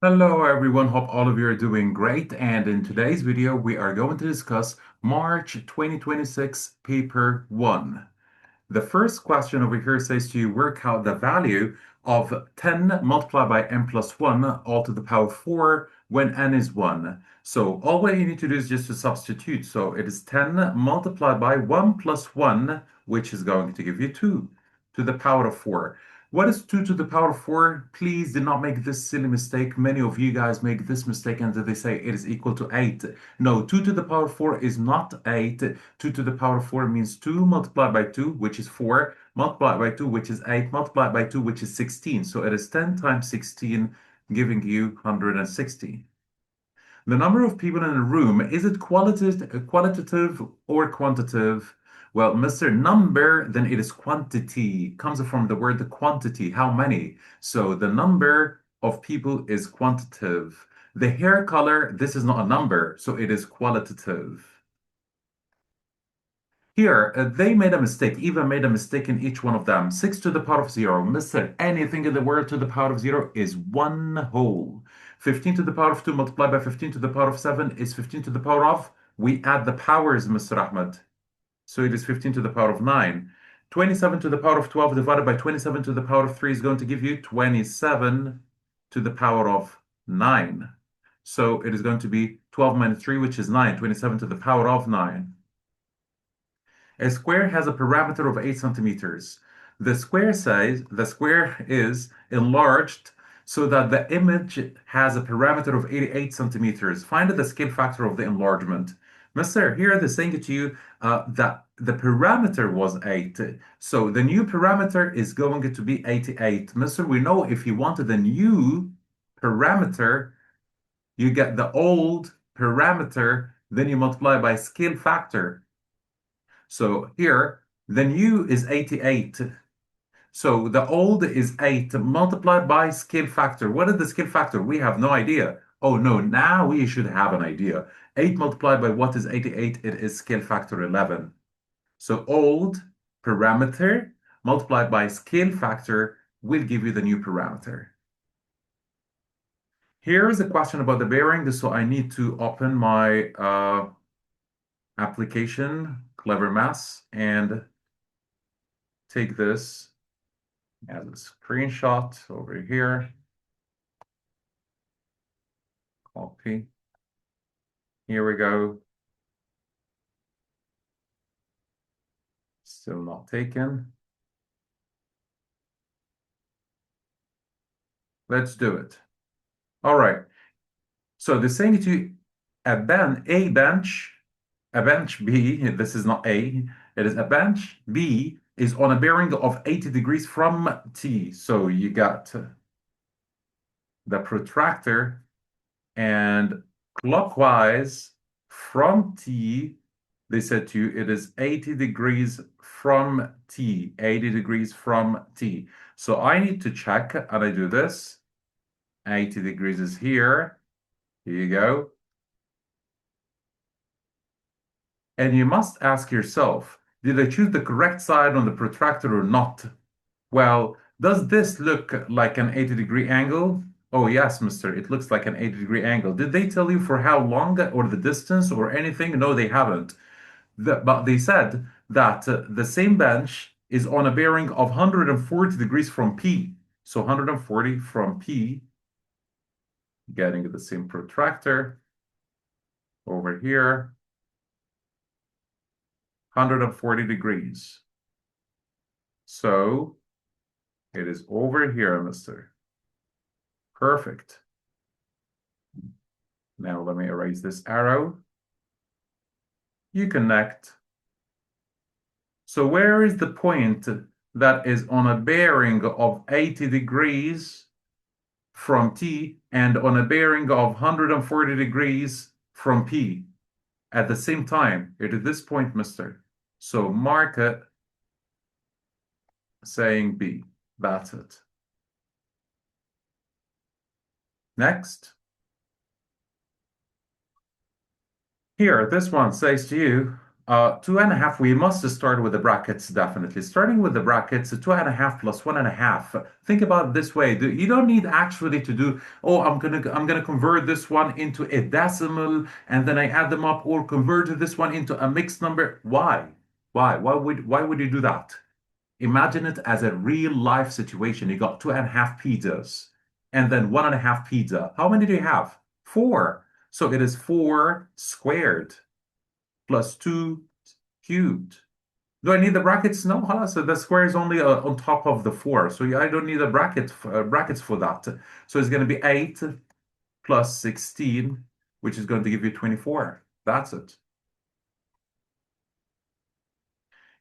Hello everyone, hope all of you are doing great. And in today's video, we are going to discuss March 2026 paper 1. The first question over here says to you, work out the value of 10 multiplied by n plus 1 all to the power 4 when n is 1. So all what you need to do is just to substitute. So it is 10 multiplied by 1 plus 1, which is going to give you 2 to the power of 4. What is 2 to the power of 4? Please do not make this silly mistake. Many of you guys make this mistake and they say it is equal to 8. No, 2 to the power of 4 is not 8. 2 to the power of 4 means 2 multiplied by 2, which is 4, multiplied by 2, which is 8, multiplied by 2, which is 16. So it is 10 times 16, giving you 160. The number of people in a room, is it qualitative or quantitative? Well, Mr. Number, then it is quantity. Comes from the word the quantity, how many. So the number of people is quantitative. The hair color, this is not a number, so it is qualitative. Here, they made a mistake, Eva made a mistake in each one of them. 6 to the power of 0. Mister, anything in the world to the power of 0 is one whole. 15 to the power of 2 multiplied by 15 to the power of 7 is 15 to the power of, we add the powers, Mr. Ahmed. So it is 15 to the power of 9. 27 to the power of 12 divided by 27 to the power of 3 is going to give you 27 to the power of 9. So it is going to be 12 minus 3, which is 9. 27 to the power of 9. A square has a parameter of 8 centimeters. The square is enlarged so that the image has a parameter of 88 centimeters. Find the scale factor of the enlargement. Mister, here they're saying to you that the parameter was 8. So the new parameter is going to be 88. Mister, we know if you wanted a new parameter, you get the old parameter, then you multiply by scale factor. So here, the new is 88. So the old is 8 multiplied by scale factor. What is the scale factor? We have no idea. Oh no, now we should have an idea. 8 multiplied by what is 88? It is scale factor 11. So old parameter multiplied by scale factor will give you the new parameter. Here is a question about the bearing. So I need to open my application, Clever Maths, and take this as a screenshot over here. Copy. Here we go. Still not taken. Let's do it. All right. So they're saying to a bench B, this is not A, it is a bench B is on a bearing of 80 degrees from T. So you got the protractor and clockwise from T, they said to you it is 80 degrees from T, 80 degrees from T. So I need to check, and I do this. 80 degrees is here. Here you go. And you must ask yourself, did I choose the correct side on the protractor or not? Well, does this look like an 80-degree angle? Oh, yes, mister, it looks like an 80-degree angle. Did they tell you for how long or the distance or anything? No, they haven't. But they said that the same bench is on a bearing of 140 degrees from P. So 140 from P, getting the same protractor over here, 140 degrees. So it is over here, mister. Perfect. Now let me erase this arrow. You connect. So where is the point that is on a bearing of 80 degrees from T and on a bearing of 140 degrees from P at the same time? It is this point, mister. So mark it saying B. That's it. Next. Here, this one says to you, 2.5, we must start with the brackets, definitely. Starting with the brackets, 2.5 plus 1.5. Think about it this way. You don't need actually to do, oh, I'm gonna convert this one into a decimal and then I add them up, or convert this one into a mixed number. Why? Why would you do that? Imagine it as a real life situation. You got 2.5 pizzas and then 1.5 pizza. How many do you have? Four. So it is 4 squared plus 2 cubed. Do I need the brackets? No, so the square is only on top of the 4. So I don't need the brackets for that. So it's going to be 8 plus 16, which is going to give you 24. That's it.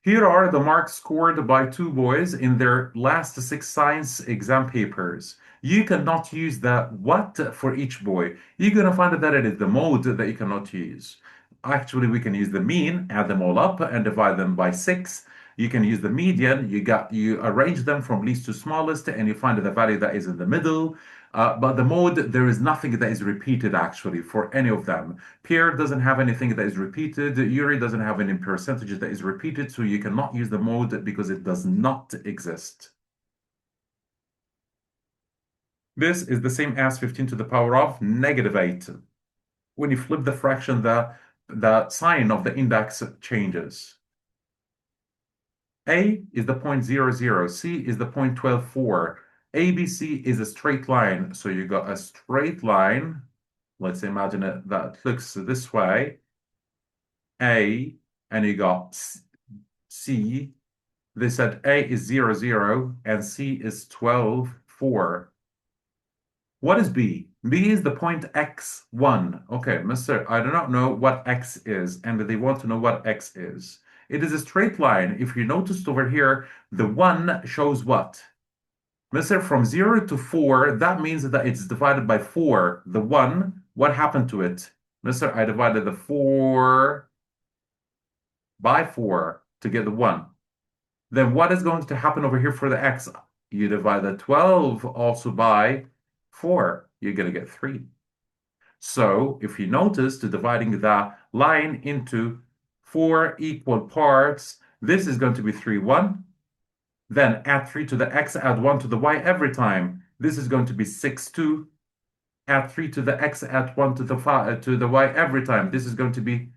Here are the marks scored by two boys in their last 6 science exam papers. You cannot use the what for each boy. You're going to find that it is the mode that you cannot use. Actually, we can use the mean, add them all up, and divide them by 6. You can use the median. You arrange them from least to smallest, and you find the value that is in the middle. But the mode, there is nothing that is repeated actually for any of them. Pierre doesn't have anything that is repeated. Yuri doesn't have any percentages that is repeated, so you cannot use the mode because it does not exist. This is the same as 15 to the power of -8. When you flip the fraction, the sign of the index changes. A is the 0.00, C is the 0.124. ABC is a straight line. So you got a straight line. Let's imagine it that looks this way. A, and you got C. They said A is 0, and C is 12, 4. What is B? B is the point x1. Okay, mister, I do not know what x is, and they want to know what x is. It is a straight line. If you noticed over here, the 1 shows what? Mister, from 0 to 4, that means that it's divided by 4. The 1, what happened to it? Mister, I divided the 4 by 4 to get the 1. Then what is going to happen over here for the x? You divide the 12 also by 4. You're going to get 3. So if you notice, to dividing the line into 4 equal parts, this is going to be 3, 1. Then add 3 to the x, add 1 to the y every time. This is going to be 6, 2. Add 3 to the x, add 1 to the y every time. This is going to be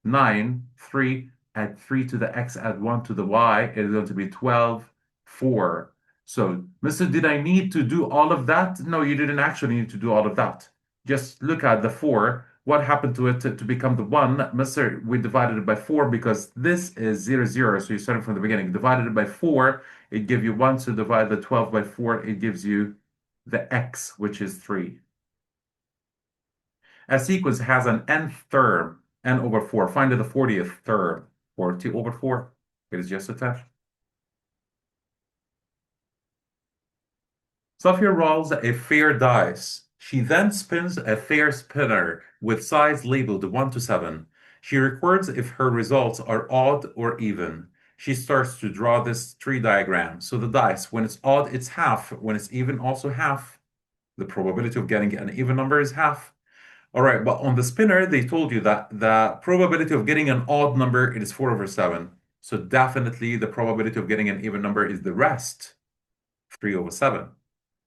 9, 3. Add 3 to the x, add 1 to the y. It is going to be 12, 4. So, Mr. Did I need to do all of that? No, you didn't actually need to do all of that. Just look at the 4. What happened to it to become the 1? Mister, we divided it by 4 because this is 0, 0. So you're starting from the beginning. Divided it by 4, it gives you 1. So divide the 12 by 4, it gives you the x, which is 3. A sequence has an nth term, n over 4. Find the 40th term. 40 over 4. It is just a 10. Sophia rolls a fair dice. She then spins a fair spinner with sides labeled 1 to 7. She records if her results are odd or even. She starts to draw this tree diagram. So the dice, when it's odd, it's half. When it's even, also half. The probability of getting an even number is half. All right, but on the spinner, they told you that the probability of getting an odd number, it is 4 over 7. So definitely the probability of getting an even number is the rest, 3 over 7.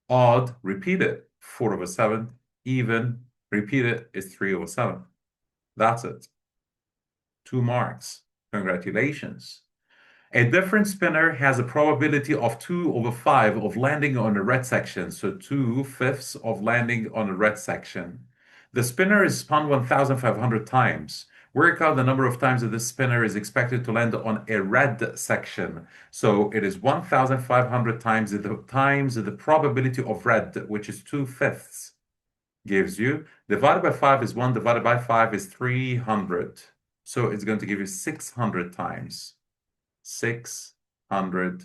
Odd, repeat it, 4 over 7. Even, repeat it, is 3 over 7. That's it. 2 marks. Congratulations. A different spinner has a probability of 2 over 5 of landing on a red section. So 2/5 of landing on a red section. The spinner is spun 1,500 times. Work out the number of times that this spinner is expected to land on a red section. So it is 1,500 times the probability of red, which is 2/5, gives you, divided by 5 is 1, divided by 5 is 300. So it's going to give you 600 times. 600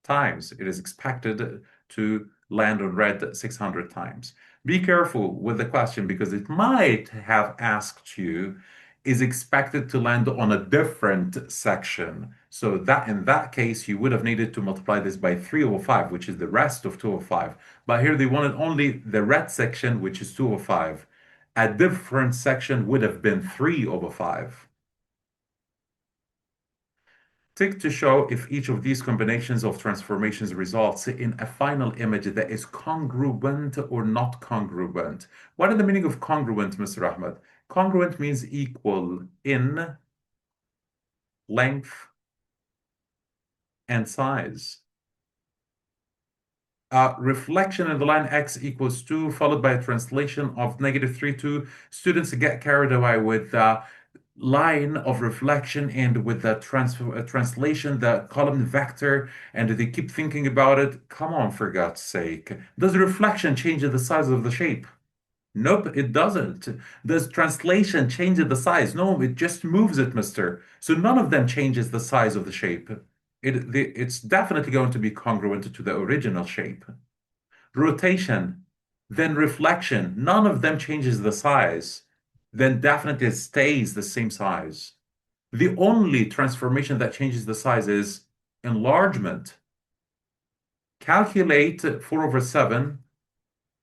times. It is expected to land on red 600 times. Be careful with the question because it might have asked you, is expected to land on a different section. So that in that case, you would have needed to multiply this by 3 over 5, which is the rest of 2 over 5. But here they wanted only the red section, which is 2 over 5. A different section would have been 3 over 5. Tick to show if each of these combinations of transformations results in a final image that is congruent or not congruent. What is the meaning of congruent, Mr. Ahmed? Congruent means equal in length and size. Reflection in the line x equals 2, followed by a translation of negative 3, 2. Students get carried away with the line of reflection and with the translation, the column vector, and they keep thinking about it. Come on, for God's sake. Does reflection change the size of the shape? Nope, it doesn't. Does translation change the size? No, it just moves it, mister. So none of them changes the size of the shape. It's definitely going to be congruent to the original shape. Rotation, then reflection, none of them changes the size. Then definitely it stays the same size. The only transformation that changes the size is enlargement. Calculate 4 over 7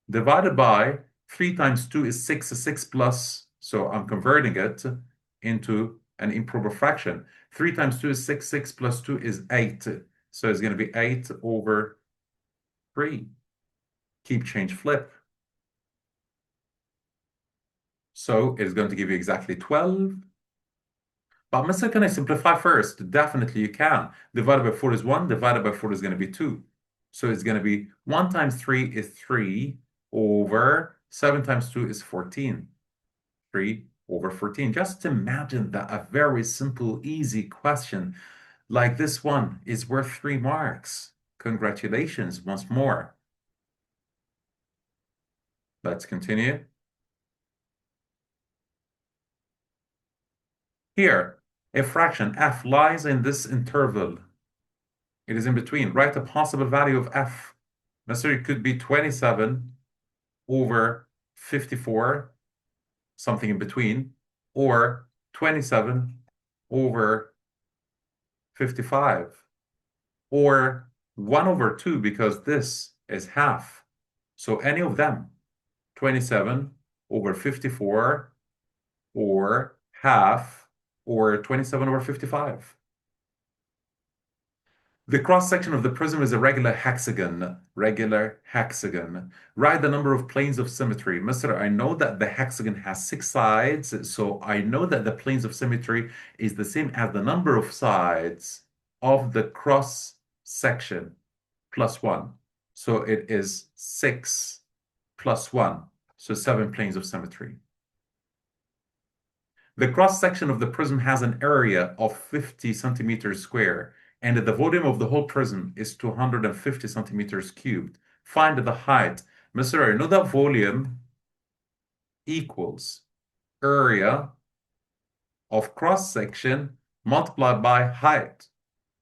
divided by 3 times 2 is 6, 6 plus, so I'm converting it into an improper fraction. 3 times 2 is 6, 6 plus 2 is 8. So it's going to be 8 over 3. Keep, change, flip. So it's going to give you exactly 12. But Mr. Can I simplify first? Definitely you can. Divided by 4 is 1. Divided by 4 is going to be 2. So it's going to be 1 times 3 is 3 over 7 times 2 is 14. 3 over 14. Just imagine that a very simple, easy question like this one is worth 3 marks. Congratulations once more. Let's continue. Here, a fraction f lies in this interval. It is in between. Write a possible value of f. Mister, it could be 27 over 54, something in between, or 27 over 55, or 1 over 2, because this is half. So any of them, 27 over 54, or half, or 27 over 55. The cross-section of the prism is a regular hexagon. Regular hexagon. Write the number of planes of symmetry. Mister, I know that the hexagon has 6 sides, so I know that the planes of symmetry is the same as the number of sides of the cross-section plus 1. So it is 6 plus 1. So 7 planes of symmetry. The cross-section of the prism has an area of 50 centimeters square, and the volume of the whole prism is 250 centimeters cubed. Find the height. Mr. I know that volume equals area of cross-section multiplied by height.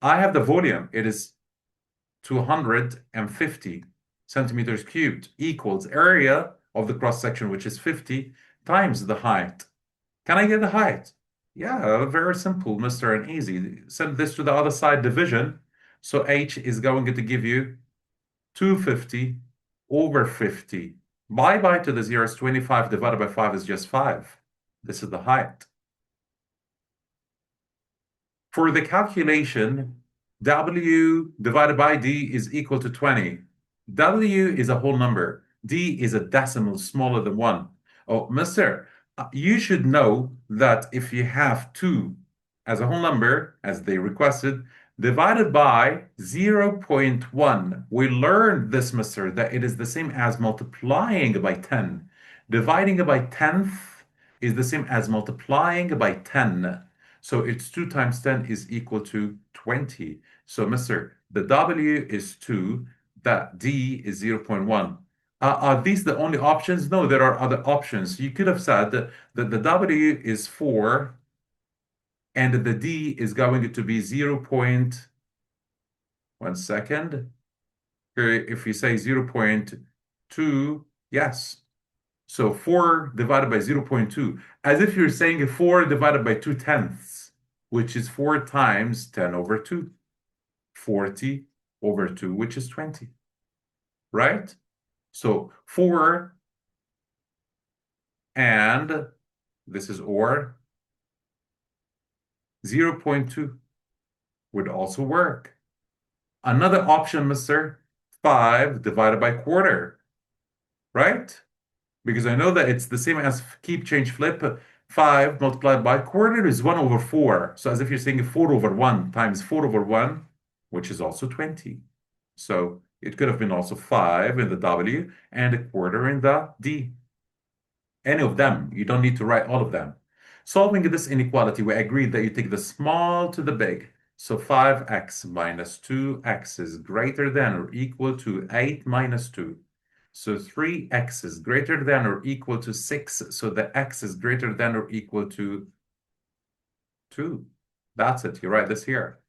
I have the volume. It is 250 centimeters cubed equals area of the cross-section, which is 50, times the height. Can I get the height? Yeah, very simple, Mr. and easy. Send this to the other side, division. So h is going to give you 250 over 50. Bye-bye to the zeros. 25 divided by 5 is just 5. This is the height. For the calculation, W divided by D is equal to 20. W is a whole number. D is a decimal smaller than 1. Oh, mister, you should know that if you have 2 as a whole number, as they requested, divided by 0.1, we learned this, mister, that it is the same as multiplying by 10. Dividing by 10th is the same as multiplying by 10. So it's 2 times 10 is equal to 20. So, mister, the W is 2, that D is 0.1. Are these the only options? No, there are other options. You could have said that the W is 4 and the D is going to be 0.1 second. If you say 0.2, yes. So 4 divided by 0.2, as if you're saying 4 divided by 2 tenths, which is 4 times 10 over 2, 40 over 2, which is 20, right? So 4 and this is or 0.2, would also work. Another option, mister, 5 divided by quarter, right? Because I know that it's the same as keep, change, flip. 5 multiplied by quarter is 1 over 4. So as if you're saying 4 over 1 times 4 over 1, which is also 20. So it could have been also 5 in the W and a quarter in the D. Any of them. You don't need to write all of them. Solving this inequality, we agreed that you take the small to the big. So 5x minus 2x is greater than or equal to 8 minus 2. So 3x is greater than or equal to 6. So the x is greater than or equal to 2. That's it. You write this here.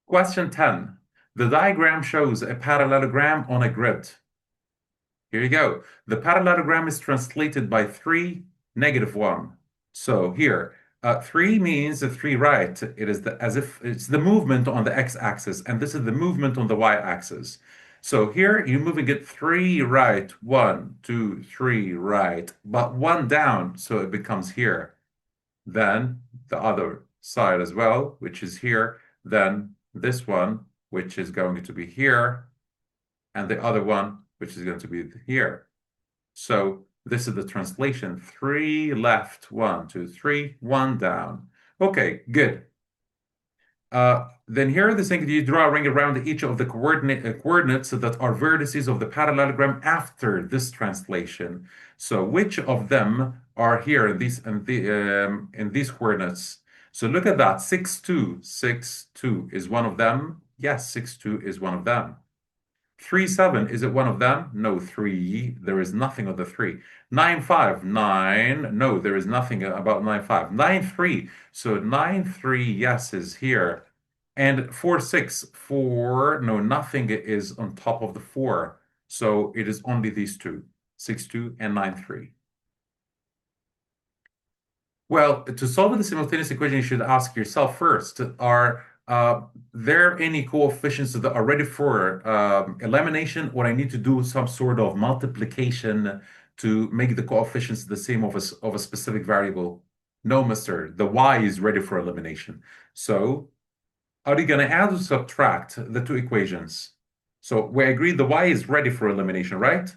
Question 10. The diagram shows a parallelogram on a grid. Here you go. The parallelogram is translated by 3, -1. So here, 3 means the 3 right. It is as if it's the movement on the x-axis, and this is the movement on the y-axis. So here you're moving it 3 right, 1, 2, 3 right, but 1 down, so it becomes here. Then the other side as well, which is here. Then this one, which is going to be here, and the other one, which is going to be here. So this is the translation. 3 left, 1, 2, 3, 1 down. Okay, good. Then here the thing, you draw a ring around each of the coordinates that are vertices of the parallelogram after this translation. So which of them are here in these coordinates? So look at that. 6, 2, 6, 2 is one of them. Yes, 6, 2 is one of them. 3, 7, is it one of them? No, 3, there is nothing on the 3. 9, 5, 9, no, there is nothing about 9, 5. 9, 3, so 9, 3, yes, is here. And 4, 6, 4, no, nothing is on top of the 4. So it is only these two, 6, 2 and 9, 3. Well, to solve the simultaneous equation, you should ask yourself first, are there any coefficients that are ready for elimination, or I need to do some sort of multiplication to make the coefficients the same of a specific variable? No, mister. The y is ready for elimination. So are you going to add or subtract the two equations? So we agreed the y is ready for elimination, right?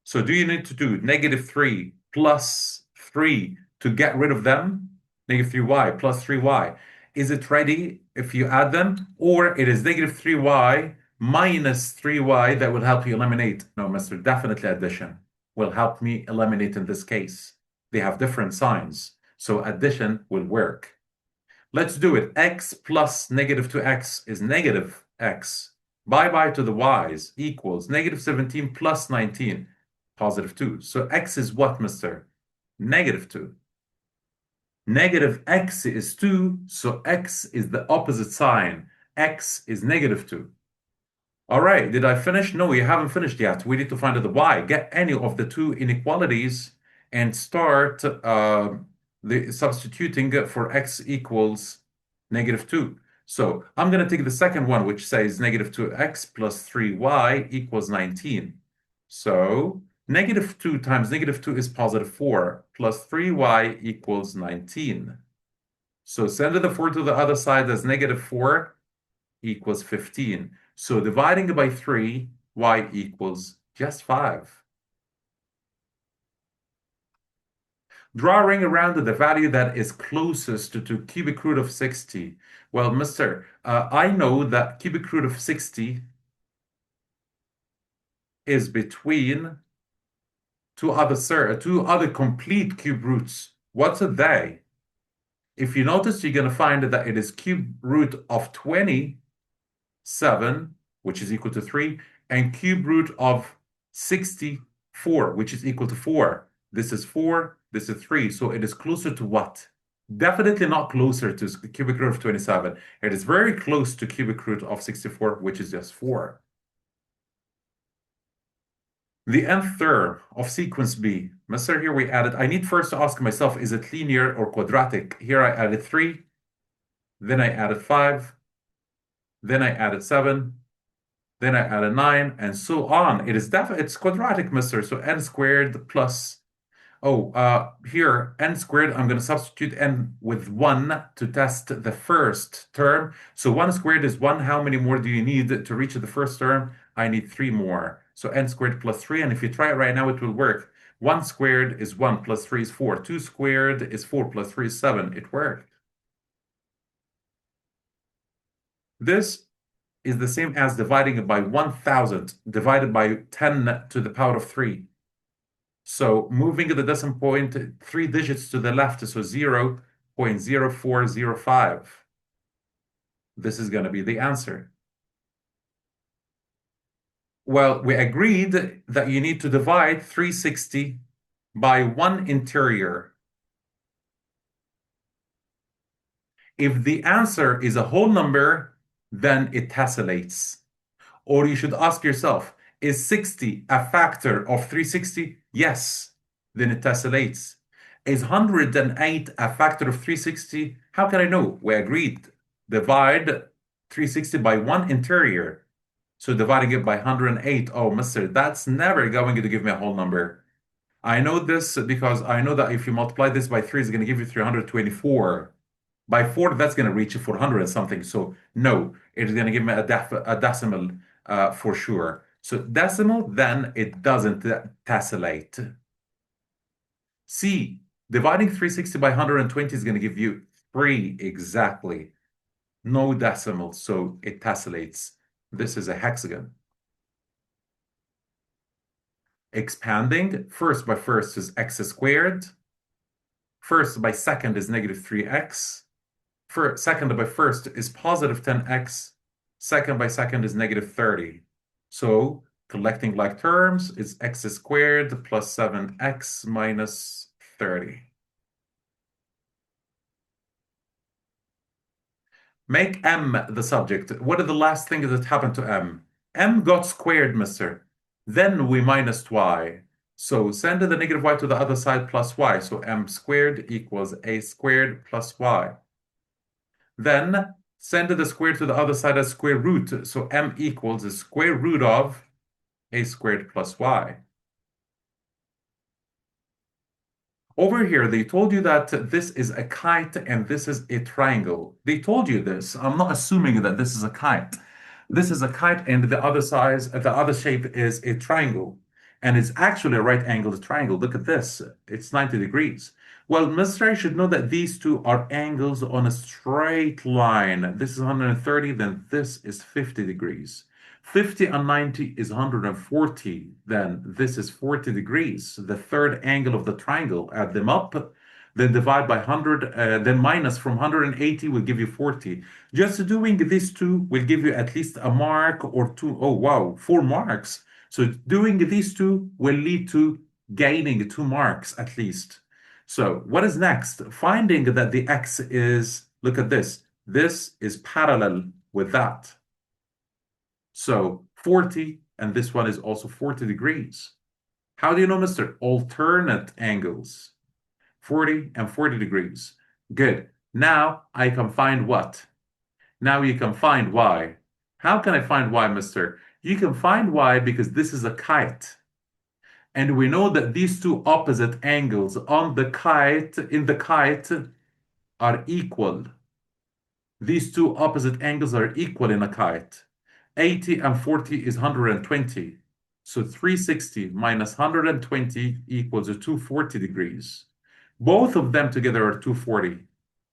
So do you need to do -3 plus 3 to get rid of them? -3y plus 3y. Is it ready if you add them? Or it is -3y minus 3y that will help you eliminate? No, mister, definitely addition will help me eliminate in this case. They have different signs, so addition will work. Let's do it. X plus -2x is -x. Bye-bye to the y's equals -17 plus 19, +2. So x is what, mister? -2. -x is 2, so x is the opposite sign. X is -2. All right, did I finish? No, you haven't finished yet. We need to find out the y. Get any of the two inequalities and start the substituting for x equals -2. So I'm going to take the second one, which says -2x plus 3y equals 19. So -2 times -2 is +4, plus 3y equals 19. So send the 4 to the other side as -4 equals 15. So dividing by 3, y equals just 5. Draw a ring around the value that is closest to cubic root of 60. Well, mister, I know that cubic root of 60 is between two other complete cube roots. What's are they? If you notice, you're going to find that it is cube root of 27, which is equal to 3, and cube root of 64, which is equal to 4. This is 4, this is 3, so it is closer to what? Definitely not closer to cubic root of 27. It is very close to cubic root of 64, which is just 4. The nth term of sequence B. Mister, here we added, I need first to ask myself, is it linear or quadratic? Here I added 3, then I added 5, then I added 7, then I added 9, and so on. It's quadratic, mister, so n squared plus, Oh, here, n squared, I'm going to substitute n with 1 to test the first term. So 1 squared is 1. How many more do you need to reach the first term? I need 3 more. So n squared plus 3. And if you try it right now, it will work. 1 squared is 1 plus 3 is 4. 2 squared is 4 plus 3 is 7. It worked. This is the same as dividing it by 1,000 divided by 10 to the power of 3. So moving the decimal point 3 digits to the left, so 0.0405. This is going to be the answer. Well, we agreed that you need to divide 360 by one interior. If the answer is a whole number, then it tessellates. Or you should ask yourself, is 60 a factor of 360? Yes, then it tessellates. Is 108 a factor of 360? How can I know? We agreed. Divide 360 by one interior. So dividing it by 108, oh, mister, that's never going to give me a whole number. I know this because I know that if you multiply this by 3, it's going to give you 324. By 4, that's going to reach 400 and something. So no, it's going to give me a decimal for sure. So decimal, then it doesn't tessellate. C, dividing 360 by 120 is going to give you 3 exactly. No decimal, so it tessellates. This is a hexagon. Expanding, first by first is x squared. First by second is negative 3x. Second by first is positive 10x. Second by second is negative 30. So collecting like terms is x squared plus 7x minus 30. Make m the subject. What are the last things that happened to m? M got squared, mister. Then we minus y. So send the negative y to the other side plus y. So m squared equals a squared plus y. Then send the square to the other side as square root. So m equals the square root of a squared plus y. Over here, they told you that this is a kite and this is a triangle. They told you this. I'm not assuming that this is a kite. This is a kite and the other shape is a triangle. And it's actually a right angled triangle. Look at this. It's 90 degrees. Well, Mr. I should know that these two are angles on a straight line. This is 130, then this is 50 degrees. 50 and 90 is 140. Then this is 40 degrees. The third angle of the triangle. Add them up, then divide by 100, then minus from 180 will give you 40. Just doing these two will give you at least a mark or two. Oh, wow, 4 marks. So doing these two will lead to gaining 2 marks at least. So what is next? Finding that the x is, look at this. This is parallel with that. So 40, and this one is also 40 degrees. How do you know, Mr.? Alternate angles, 40 and 40 degrees. Good. Now I can find what? Now you can find y. How can I find y, Mr.? You can find y because this is a kite. And we know that these two opposite angles on the kite, in the kite, are equal. These two opposite angles are equal in a kite. 80 and 40 is 120. So 360 minus 120 equals 240 degrees. Both of them together are 240.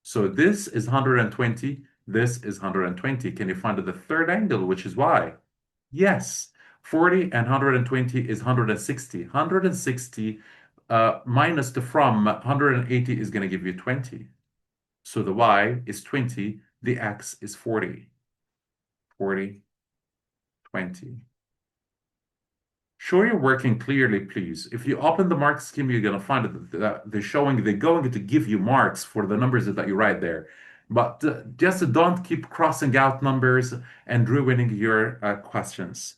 So this is 120, this is 120. Can you find the third angle, which is y? Yes. 40 and 120 is 160. 160 minus the from 180 is going to give you 20. So the y is 20, the x is 40. 40, 20. Show you're working clearly, please. If you open the mark scheme, you're going to find that they're going to give you marks for the numbers that you write there. But just don't keep crossing out numbers and ruining your questions.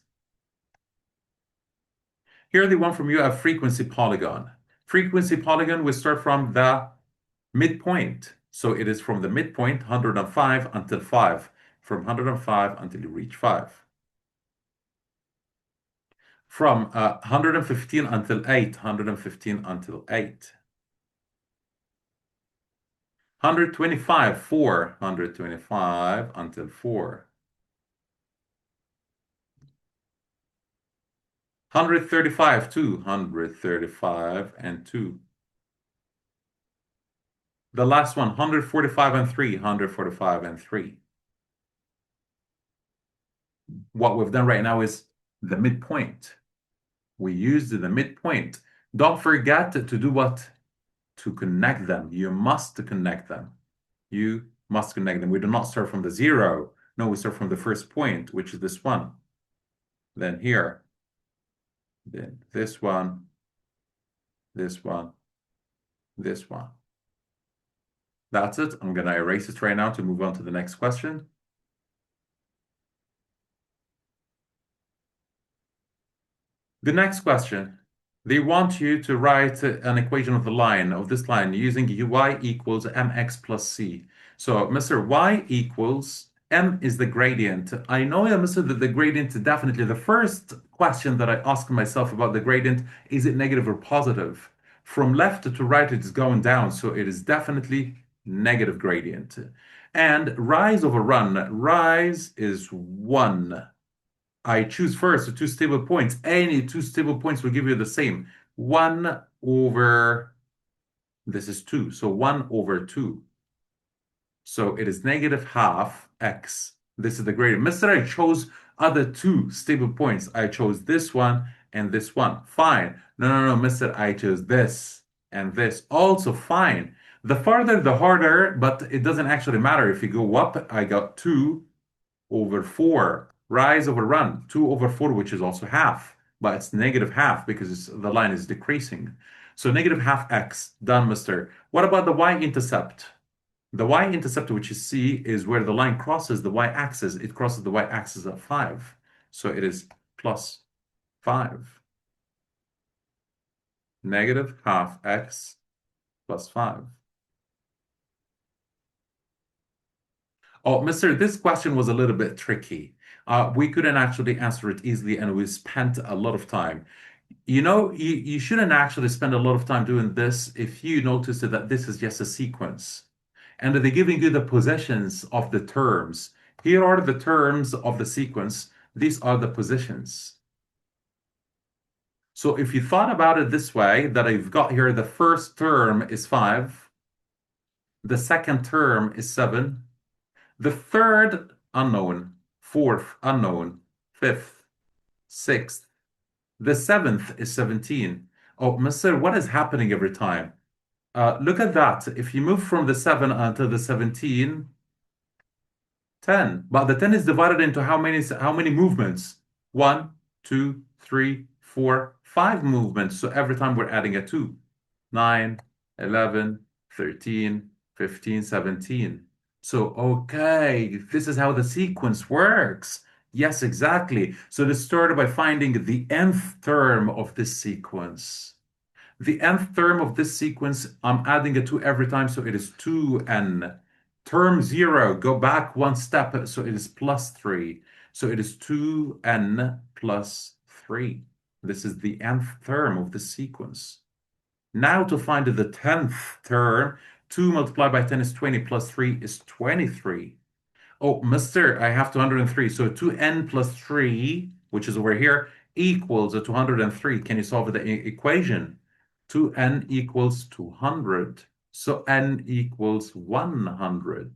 Here, the one from you, a frequency polygon. Frequency polygon, we start from the midpoint. So it is from the midpoint, 105 until 5. From 105 until you reach 5. From 115 until 8, 115 until 8. 125, 4, 125 until 4. 135, 2, 135 and 2. The last one, 145 and 3, 145 and 3. What we've done right now is the midpoint. We used the midpoint. Don't forget to do what? To connect them. You must connect them. You must connect them. We do not start from the zero. No, we start from the first point, which is this one. Then here. Then this one, this one, this one. That's it. I'm going to erase it right now to move on to the next question. The next question, they want you to write an equation of the line, of this line, using y equals mx plus c. So, Mr. Y equals m is the gradient. I know, Mr., that the gradient, definitely, the first question that I ask myself about the gradient, is it negative or positive? From left to right, it is going down, so it is definitely negative gradient. And rise over run, rise is 1. I choose first the two stable points. Any two stable points will give you the same. 1 over, this is 2, so 1 over 2. So it is negative half x. This is the gradient. Mister, I chose other two stable points. I chose this one and this one. Fine. No, Mister, I chose this and this. Also fine. The farther, the harder, but it doesn't actually matter. If you go up, I got 2 over 4. Rise over run, 2 over 4, which is also half, but it's negative half because the line is decreasing. So negative half x, done, mister. What about the y-intercept? The y-intercept, which is c, is where the line crosses the y-axis. It crosses the y-axis at 5. So it is plus 5. Negative half x plus 5. Oh, mister, this question was a little bit tricky. We couldn't actually answer it easily, and we spent a lot of time. You know, you shouldn't actually spend a lot of time doing this if you notice that this is just a sequence. And they're giving you the positions of the terms. Here are the terms of the sequence. These are the positions. So if you thought about it this way, that I've got here the first term is 5, the second term is 7, the third unknown, fourth unknown, fifth, sixth, the seventh is 17. Oh, mister, what is happening every time? Look at that. If you move from the 7 until the 17, 10. But the 10 is divided into how many movements? 1, 2, 3, 4, 5 movements. So every time we're adding a 2. 9, 11, 13, 15, 17. So, okay, this is how the sequence works. Yes, exactly. So let's start by finding the nth term of this sequence. The nth term of this sequence, I'm adding a 2 every time, so it is 2n. Term 0, go back one step, so it is plus 3. So it is 2n plus 3. This is the nth term of the sequence. Now to find the 10th term, 2 multiplied by 10 is 20 plus 3 is 23. Oh, mister, I have 203. So 2n plus 3, which is over here, equals 203. Can you solve the equation? 2n equals 200. So n equals 100.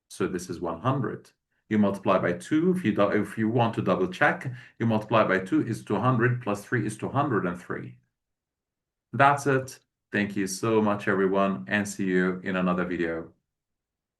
So this is 100. You multiply by 2. If you want to double check, you multiply by 2 is 200 plus 3 is 203. That's it. Thank you so much, everyone, and see you in another video.